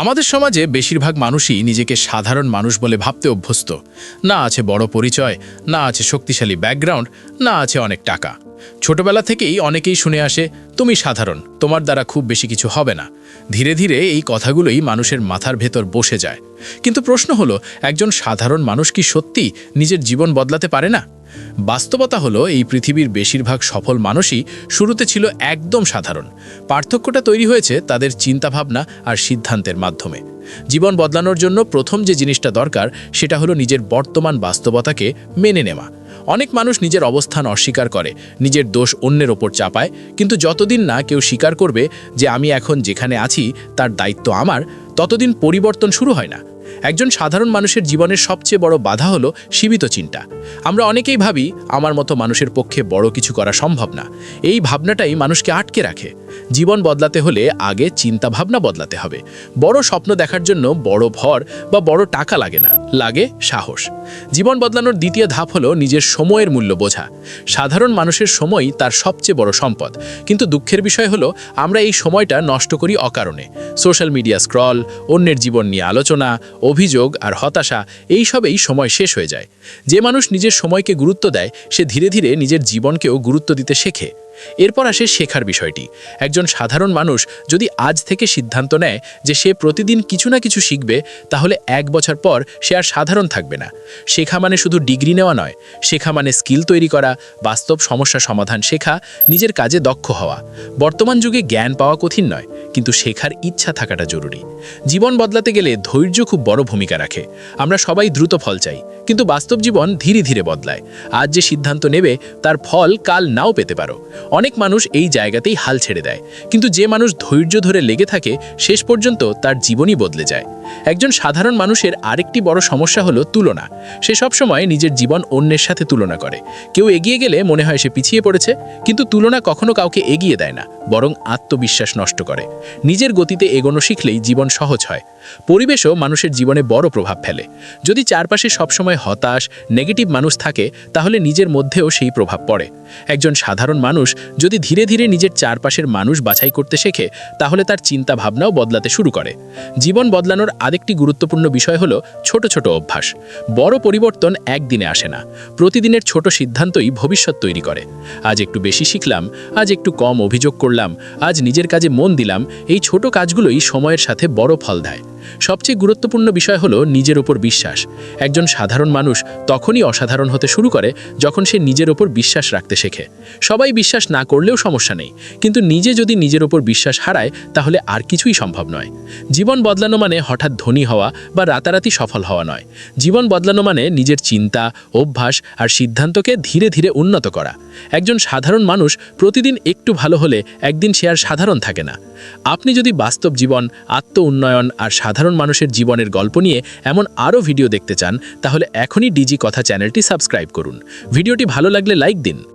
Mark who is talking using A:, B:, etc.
A: আমাদের সমাজে বেশিরভাগ মানুষই নিজেকে সাধারণ মানুষ বলে ভাবতে অভ্যস্ত। না আছে বড় পরিচয়, না আছে শক্তিশালী ব্যাকগ্রাউন্ড, না আছে অনেক টাকা। ছোটবেলা থেকেই অনেকেই শুনে আসে, তুমি সাধারণ, তোমার দ্বারা খুব বেশি কিছু হবে না। ধীরে ধীরে এই কথাগুলোই মানুষের মাথার ভেতর বসে যায়। কিন্তু প্রশ্ন হলো, একজন সাধারণ মানুষ কি সত্যি নিজের জীবন বদলাতে পারে না? বাস্তবতা হলো, এই পৃথিবীর বেশিরভাগ সফল মানুষই শুরুতে ছিল একদম সাধারণ। পার্থক্যটা তৈরি হয়েছে তাদের চিন্তাভাবনা আর সিদ্ধান্তের মাধ্যমে। জীবন বদলানোর জন্য প্রথম যে জিনিসটা দরকার, সেটা হলো নিজের বর্তমান বাস্তবতাকে মেনে নেওয়া। অনেক মানুষ নিজের অবস্থান অস্বীকার করে, নিজের দোষ অন্যের ওপর চাপায়, কিন্তু যতদিন না কেউ স্বীকার করবে যে আমি এখন যেখানে আছি তার দায়িত্ব আমার, ততদিন পরিবর্তন শুরু হয় না। একজন সাধারণ মানুষের জীবনের সবচেয়ে বড় বাধা হলো সীমিত চিন্তা। আমরা অনেকেই ভাবি, আমার মতো মানুষের পক্ষে বড় কিছু করা সম্ভব না। এই ভাবনাটাই মানুষকে আটকে রাখে। জীবন বদলাতে হলে আগে চিন্তা ভাবনা বদলাতে হবে। বড় স্বপ্ন দেখার জন্য বড় ভর বা বড় টাকা লাগে না, লাগে সাহস। জীবন বদলানোর দ্বিতীয় ধাপ হলো নিজের সময়ের মূল্য বোঝা। সাধারণ মানুষের সময় তার সবচেয়ে বড় সম্পদ, কিন্তু দুঃখের বিষয় হলো আমরা এই সময়টা নষ্ট করি অকারণে। সোশ্যাল মিডিয়া স্ক্রল, অন্যের জীবন নিয়ে আলোচনা, অভিযোগ আর হতাশা, এইসবেই সময় শেষ হয়ে যায়। যে মানুষ নিজের সময়কে গুরুত্ব দেয়, সে ধীরে ধীরে নিজের জীবনকেও গুরুত্ব দিতে শেখে। এরপর আসে শেখার বিষয়টি। একজন সাধারণ মানুষ যদি আজ থেকে সিদ্ধান্ত নেয় যে সে প্রতিদিন কিছু না কিছু শিখবে, তাহলে 1 বছর পর সে আর সাধারণ থাকবে না। শেখা মানে শুধু ডিগ্রি নেওয়া নয়, শেখা মানে স্কিল তৈরি করা, বাস্তব সমস্যা সমাধান শেখা, নিজের কাজে দক্ষ হওয়া। বর্তমান যুগে জ্ঞান পাওয়া কঠিন নয়, কিন্তু শেখার ইচ্ছা থাকাটা জরুরি। জীবন বদলাতে গেলে ধৈর্য খুব বড় ভূমিকা রাখে। আমরা সবাই দ্রুত ফল চাই, কিন্তু বাস্তব জীবন ধীরে ধীরে বদলায়। আজ যে সিদ্ধান্ত নেবে, তার ফল কাল নাও পেতে পারো। অনেক মানুষ এই জায়গাতেই হাল ছেড়ে দেয়, কিন্তু যে মানুষ ধৈর্য ধরে লেগে থাকে, শেষ পর্যন্ত তার জীবনই বদলে যায়। একজন সাধারণ মানুষের আরেকটি বড় সমস্যা হলো তুলনা। সে সবসময় নিজের জীবন অন্যের সাথে তুলনা করে। কেউ এগিয়ে গেলে মনে হয় সে পিছিয়ে পড়েছে, কিন্তু তুলনা কখনো কাউকে এগিয়ে দেয় না, বরং আত্মবিশ্বাস নষ্ট করে। নিজের গতিতে এগোনো শিখলেই জীবন সহজ হয়। পরিবেশও মানুষের জীবনে বড় প্রভাব ফেলে। যদি চারপাশে সবসময় হতাশ, নেগেটিভ মানুষ থাকে, তাহলে নিজের মধ্যেও সেই প্রভাব পড়ে। একজন সাধারণ মানুষ যদি ধীরে ধীরে নিজের চারপাশের মানুষ বাছাই করতে শেখে, তাহলে তার চিন্তা ভাবনাও বদলাতে শুরু করে। জীবন বদলানোর আরেকটি গুরুত্বপূর্ণ বিষয় হলো ছোট ছোট অভ্যাস। বড় পরিবর্তন একদিনে আসে না। প্রতিদিনের ছোট সিদ্ধান্তই ভবিষ্যৎ তৈরি করে। আজ একটু বেশি শিখলাম, আজ একটু কম অভিযোগ করলাম, আজ নিজের কাজে মন দিলাম, এই ছোট কাজগুলোই সময়ের সাথে বড় ফল দেয়। সবচেয়ে গুরুত্বপূর্ণ বিষয় হলো নিজের ওপর বিশ্বাস। একজন সাধারণ মানুষ তখনই অসাধারণ হতে শুরু করে যখন সে নিজের ওপর বিশ্বাস রাখতে শেখে। সবাই বিশ্বাস না করলেও সমস্যা নেই, কিন্তু নিজে যদি নিজের ওপর বিশ্বাস হারায়, তাহলে আর কিছুই সম্ভব নয়। জীবন বদলানো মানে হঠাৎ ধনী হওয়া বা রাতারাতি সফল হওয়া নয়। জীবন বদলানো মানে নিজের চিন্তা, অভ্যাস আর সিদ্ধান্তকে ধীরে ধীরে উন্নত করা। একজন সাধারণ মানুষ প্রতিদিন একটু ভালো হলে একদিন সে আর সাধারণ থাকে না। আপনি যদি বাস্তব জীবন, আত্ম উন্নয়ন আর সাধারণ মানুষের জীবনের গল্প নিয়ে এমন আরও ভিডিও দেখতে চান, তাহলে এখনই ডিজি কথা চ্যানেলটি সাবস্ক্রাইব করুন। ভিডিওটি ভালো লাগলে লাইক দিন।